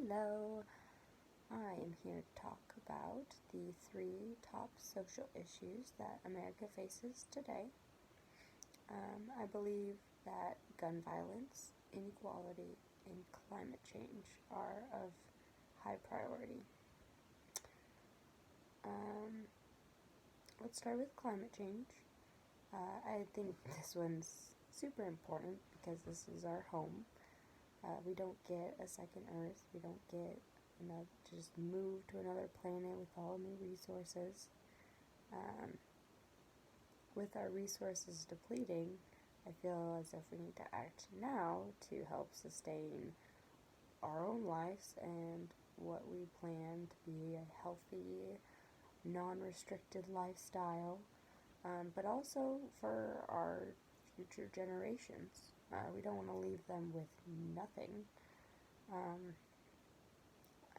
Hello, I am here to talk about the three top social issues that America faces today. I believe that gun violence, inequality, and climate change are of high priority. Um, let's start with climate change. I think this one's super important because this is our home. We don't get a second Earth. We don't get to just move to another planet with all new resources. With our resources depleting, I feel as if we need to act now to help sustain our own lives and what we plan to be a healthy, non-restricted lifestyle, but also for our future generations. We don't want to leave them with nothing.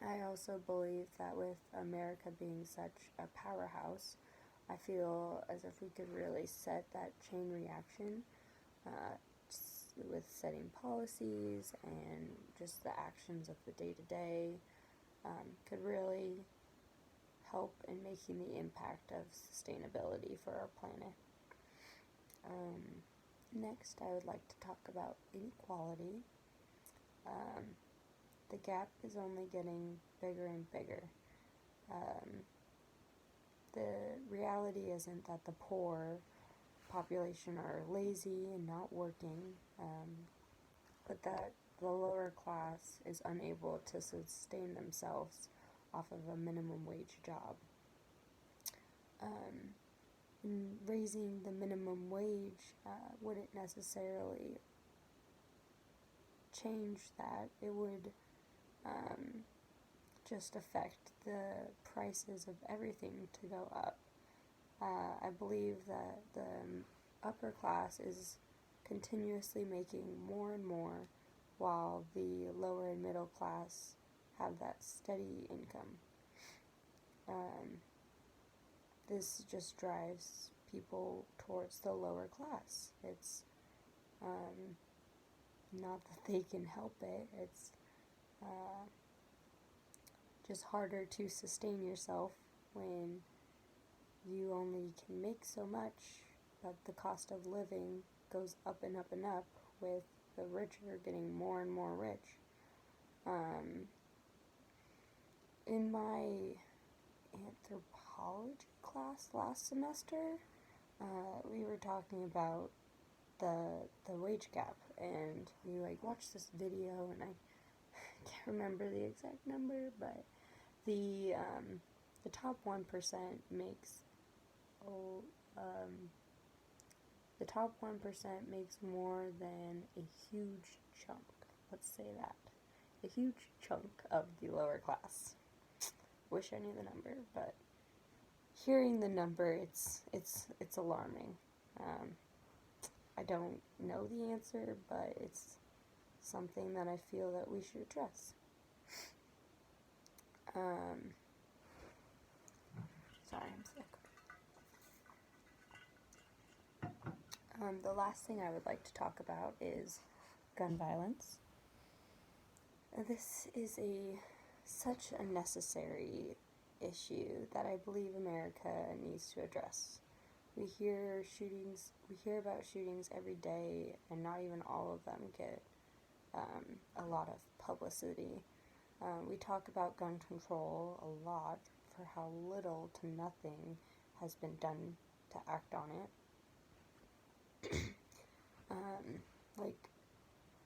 I also believe that with America being such a powerhouse, I feel as if we could really set that chain reaction uh, with setting policies and just the actions of the day-to-day could really help in making the impact of sustainability for our planet. Next, I would like to talk about inequality. The gap is only getting bigger and bigger. The reality isn't that the poor population are lazy and not working, but that the lower class is unable to sustain themselves off of a minimum wage job. Raising the minimum wage wouldn't necessarily change that. It would just affect the prices of everything to go up. I believe that the upper class is continuously making more and more while the lower and middle class have that steady income. This just drives people towards the lower class. It's not that they can help it, it's just harder to sustain yourself when you only can make so much, but the cost of living goes up and up and up, with the richer getting more and more rich. In my anthropology class last semester, we were talking about the wage gap, and we watched this video, and I can't remember the exact number, but the top 1% makes the top 1% makes more than a huge chunk. Let's say that. A huge chunk of the lower class. Wish I knew the number, but hearing the number, it's alarming. I don't know the answer, but it's something that I feel that we should address. Sorry, I'm sick. The last thing I would like to talk about is gun violence. This is such a necessary issue that I believe America needs to address. We hear about shootings every day, and not even all of them get a lot of publicity. We talk about gun control a lot for how little to nothing has been done to act on it.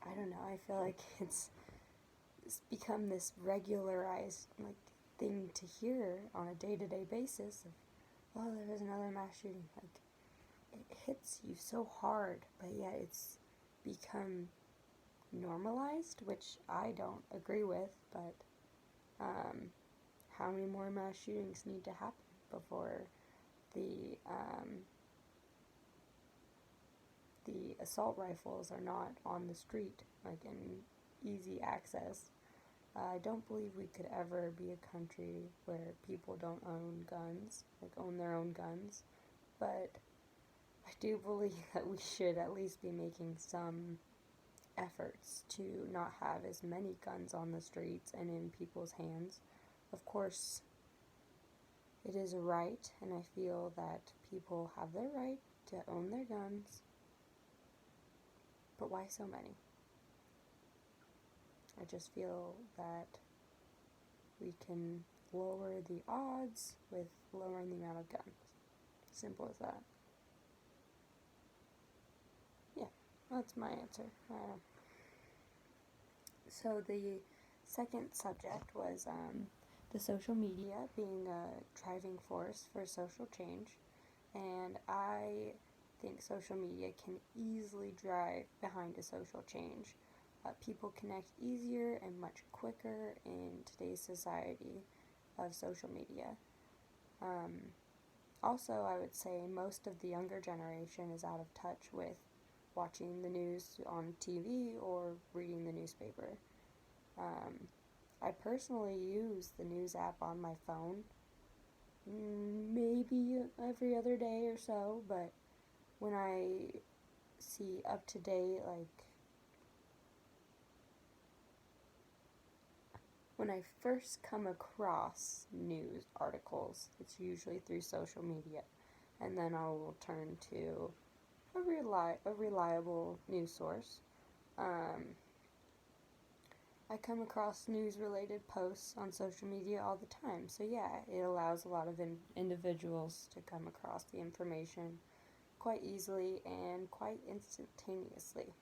I don't know, I feel like it's become this regularized thing to hear on a day-to-day basis of, oh, there was another mass shooting. It hits you so hard, but yet it's become normalized, which I don't agree with, but how many more mass shootings need to happen before the assault rifles are not on the street, in easy access? I don't believe we could ever be a country where people don't own guns, own their own guns, but I do believe that we should at least be making some efforts to not have as many guns on the streets and in people's hands. Of course, it is a right, and I feel that people have their right to own their guns, but why so many? I just feel that we can lower the odds with lowering the amount of guns. Simple as that. Yeah, that's my answer. So the second subject was the social media being a driving force for social change, and I think social media can easily drive behind a social change. People connect easier and much quicker in today's society of social media. Also, I would say most of the younger generation is out of touch with watching the news on TV or reading the newspaper. I personally use the news app on my phone maybe every other day or so, but when I see up to date, when I first come across news articles, it's usually through social media, and then I will turn to a reliable news source. I come across news-related posts on social media all the time, so yeah, it allows a lot of individuals to come across the information quite easily and quite instantaneously.